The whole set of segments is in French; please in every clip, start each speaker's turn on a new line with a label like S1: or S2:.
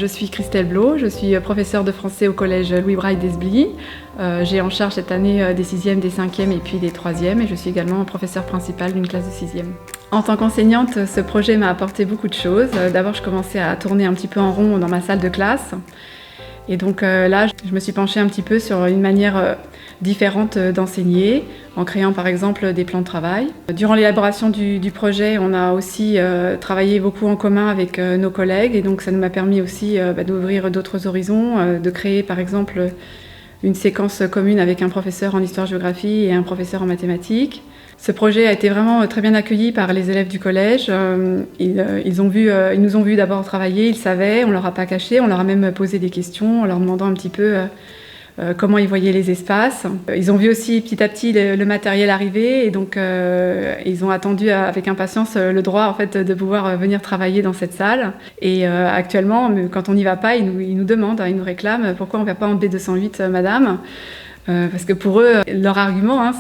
S1: Je suis Christelle Blot, je suis professeure de français au collège Louis Braille d'Esbly. J'ai en charge cette année des 6e, des 5e et puis des 3e et je suis également professeure principale d'une classe de 6e. En tant qu'enseignante, ce projet m'a apporté beaucoup de choses. D'abord, je commençais à tourner un petit peu en rond dans ma salle de classe. Et donc là, je me suis penchée un petit peu sur une manière différente d'enseigner, en créant par exemple des plans de travail. Durant l'élaboration du projet, on a aussi travaillé beaucoup en commun avec nos collègues, et donc ça nous a permis aussi d'ouvrir d'autres horizons, de créer par exemple une séquence commune avec un professeur en histoire-géographie et un professeur en mathématiques. Ce projet a été vraiment très bien accueilli par les élèves du collège. Ils nous ont vu d'abord travailler, ils savaient, on ne leur a pas caché, on leur a même posé des questions en leur demandant un petit peu comment ils voyaient les espaces. Ils ont vu aussi petit à petit le matériel arriver et donc ils ont attendu avec impatience le droit en fait, de pouvoir venir travailler dans cette salle. Et actuellement, quand on n'y va pas, ils nous demandent, ils nous réclament pourquoi on ne va pas en B208, madame. Parce que pour eux, leur argument,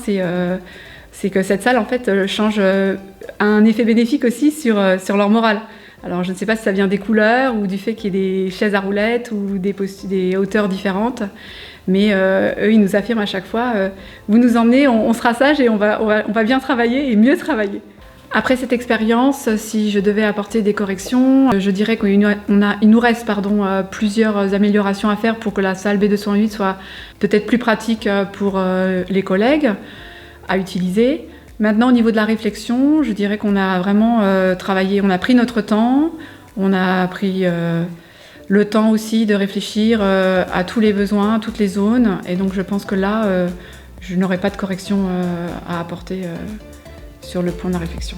S1: c'est que cette salle en fait a un effet bénéfique aussi sur leur morale. Alors je ne sais pas si ça vient des couleurs ou du fait qu'il y ait des chaises à roulettes ou des hauteurs différentes, mais eux ils nous affirment à chaque fois vous nous emmenez, on sera sage et on va bien travailler et mieux travailler. Après cette expérience, si je devais apporter des corrections, je dirais qu'il nous reste plusieurs améliorations à faire pour que la salle B208 soit peut-être plus pratique pour les collègues à utiliser. Maintenant, au niveau de la réflexion, je dirais qu'on a vraiment travaillé, on a pris notre temps, on a pris le temps aussi de réfléchir à tous les besoins, à toutes les zones, et donc je pense que là, je n'aurai pas de correction à apporter sur le point de la réflexion.